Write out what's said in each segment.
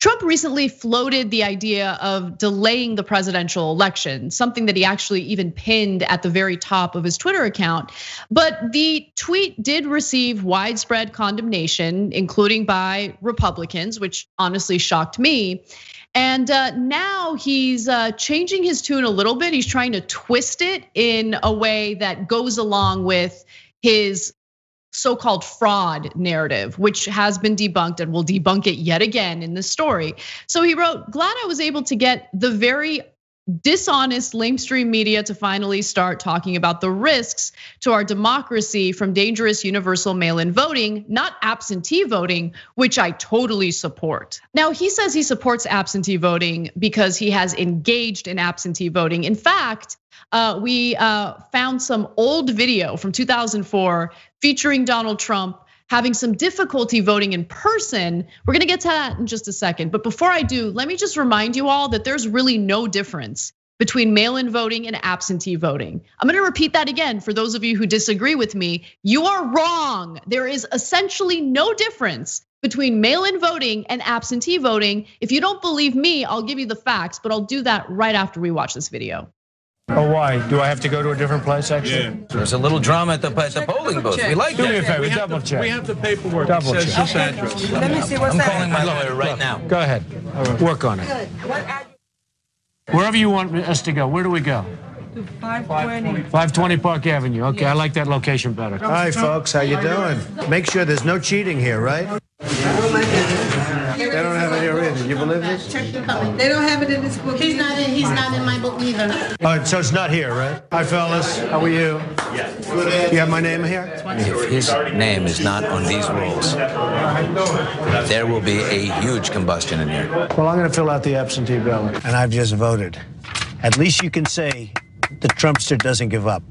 Trump recently floated the idea of delaying the presidential election, something that he actually even pinned at the very top of his Twitter account. But the tweet did receive widespread condemnation, including by Republicans, which honestly shocked me. And now he's changing his tune a little bit. He's trying to twist it in a way that goes along with his so-called fraud narrative, which has been debunked and will debunk it yet again in this story. So he wrote, glad I was able to get the very dishonest lamestream media to finally start talking about the risks to our democracy from dangerous universal mail-in voting, not absentee voting, which I totally support. Now, he says he supports absentee voting because he has engaged in absentee voting. In fact, we found some old video from 2004 featuring Donald Trump having some difficulty voting in person. We're gonna get to that in just a second. But before I do, let me just remind you all that there's really no difference between mail-in voting and absentee voting. I'm gonna repeat that again for those of you who disagree with me. You are wrong. There is essentially no difference between mail-in voting and absentee voting. If you don't believe me, I'll give you the facts, but I'll do that right after we watch this video. Oh, why? Do I have to go to a different place, actually? Yeah. There's a little drama at the polling booth. We like Do me a that. favor, double check. We have the paperwork. Double It says check. this address. Let me see what's I'm that. calling my lawyer right now. Go ahead, work on it. Wherever you want us to go, where do we go? 520. 520 Park Avenue, okay, I like that location better. Hi, folks, how you doing? Make sure there's no cheating here, right? They don't have it here either. You believe this? They don't have it in this book. He's not in my book either. Oh, so it's not here, right? Hi, fellas. How are you? Yes. You have my name here? If his name is not on these rolls, there will be a huge combustion in here. Well, I'm going to fill out the absentee ballot. And I've just voted. At least you can say the Trumpster doesn't give up.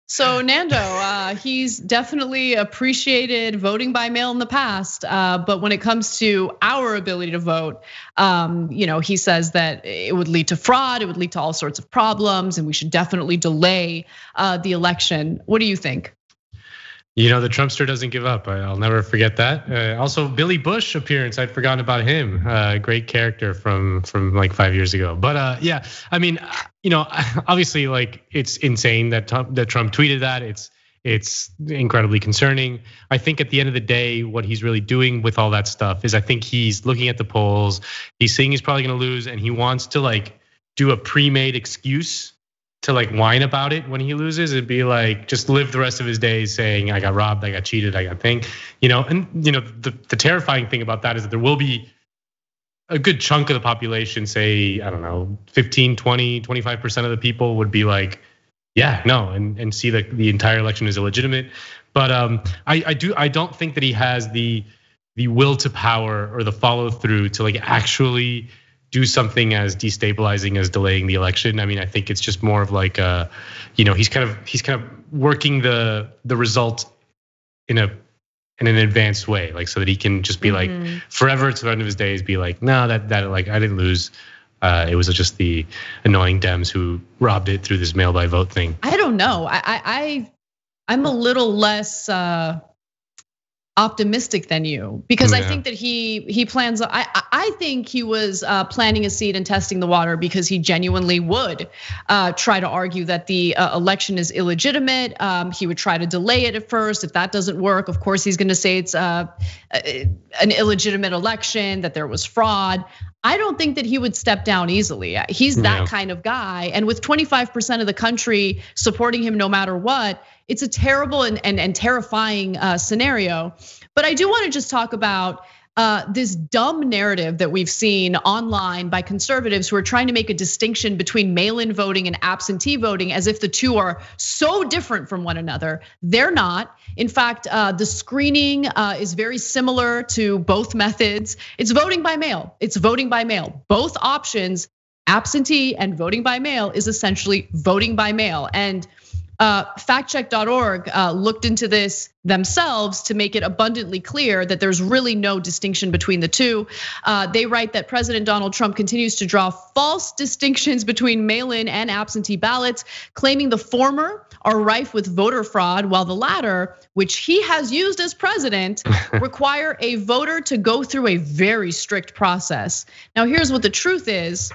So Nando, he's definitely appreciated voting by mail in the past, but when it comes to our ability to vote, he says that it would lead to fraud, it would lead to all sorts of problems, and we should definitely delay the election. What do you think? The Trumpster doesn't give up. I'll never forget that. Also, Billy Bush appearance. I'd forgotten about him. Great character from like 5 years ago. But yeah, I mean, obviously, like it's insane that Trump tweeted that. It's incredibly concerning. I think at the end of the day, what he's really doing with all that stuff is I think he's looking at the polls. He's saying he's probably going to lose, and he wants to like do a pre-made excuse to like whine about it when he loses. It'd be like just live the rest of his days saying I got robbed, I got cheated, I got thing. And the terrifying thing about that is that there will be a good chunk of the population, say, I don't know, 15, 20, 25% of the people would be like, yeah, no, and see that the entire election is illegitimate. But I don't think that he has the will to power or the follow through to like actually do something as destabilizing as delaying the election. I mean, I think it's just more of like he's kind of working the result in an advanced way, like so that he can just be like forever to the end of his days, be like, no, that like I didn't lose. It was just the annoying Dems who robbed it through this mail by vote thing. I don't know. I'm a little less optimistic than you because I think that he plans. I think he was planting a seed and testing the water because he genuinely would try to argue that the election is illegitimate. He would try to delay it at first. If that doesn't work, of course he's going to say it's an illegitimate election, that there was fraud. I don't think that he would step down easily. He's that kind of guy, and with 25% of the country supporting him no matter what, it's a terrible and terrifying scenario. But I do want to just talk about this dumb narrative that we've seen online by conservatives who are trying to make a distinction between mail-in voting and absentee voting as if the two are so different from one another. They're not. In fact, the screening is very similar to both methods. It's voting by mail. It's voting by mail. Both options, absentee and voting by mail, is essentially voting by mail. And Factcheck.org looked into this themselves to make it abundantly clear that there's really no distinction between the two. They write that President Donald Trump continues to draw false distinctions between mail-in and absentee ballots, claiming the former are rife with voter fraud, while the latter, which he has used as president, require a voter to go through a very strict process. Now, here's what the truth is.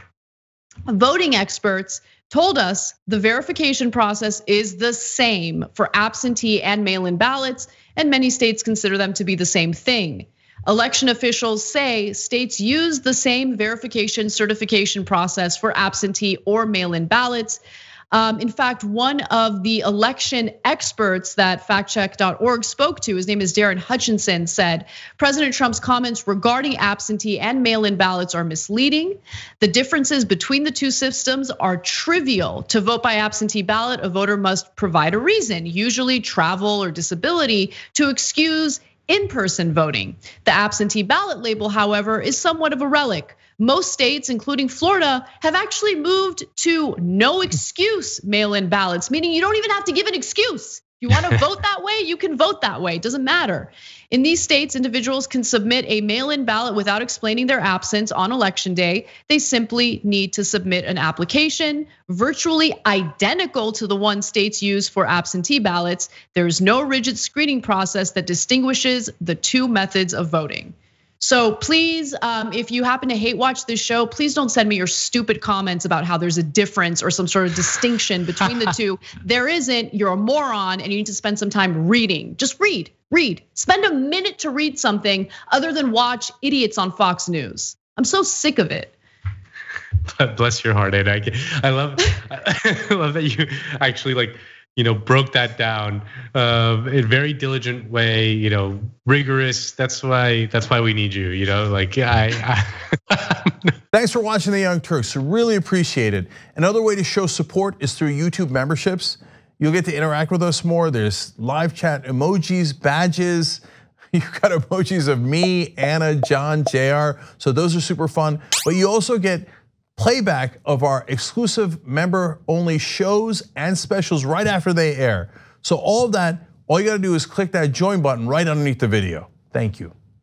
Voting experts told us the verification process is the same for absentee and mail-in ballots, and many states consider them to be the same thing. Election officials say states use the same verification certification process for absentee or mail-in ballots. In fact, one of the election experts that factcheck.org spoke to, his name is Darren Hutchinson, said President Trump's comments regarding absentee and mail-in ballots are misleading. The differences between the two systems are trivial. To vote by absentee ballot, a voter must provide a reason, usually travel or disability, to excuse in-person voting. The absentee ballot label, however, is somewhat of a relic. Most states, including Florida, have actually moved to no excuse mail-in ballots, meaning you don't even have to give an excuse. If you want to vote that way, you can vote that way. It doesn't matter. In these states, individuals can submit a mail-in ballot without explaining their absence on election day. They simply need to submit an application virtually identical to the one states use for absentee ballots. There is no rigid screening process that distinguishes the two methods of voting. So please, if you happen to hate watch this show, please don't send me your stupid comments about how there's a difference or some sort of distinction between the two. There isn't, you're a moron and you need to spend some time reading. Just read. Spend a minute to read something other than watch idiots on Fox News. I'm so sick of it. Bless your heart, Ed. I love that you actually broke that down in a very diligent way, rigorous. That's why we need you, Thanks for watching The Young Turks. I really appreciate it. Another way to show support is through YouTube memberships. You'll get to interact with us more. There's live chat emojis, badges. You've got emojis of me, Anna, John, JR. So those are super fun. But you also get playback of our exclusive member-only shows and specials right after they air. So all of that, all you gotta do is click that join button right underneath the video. Thank you.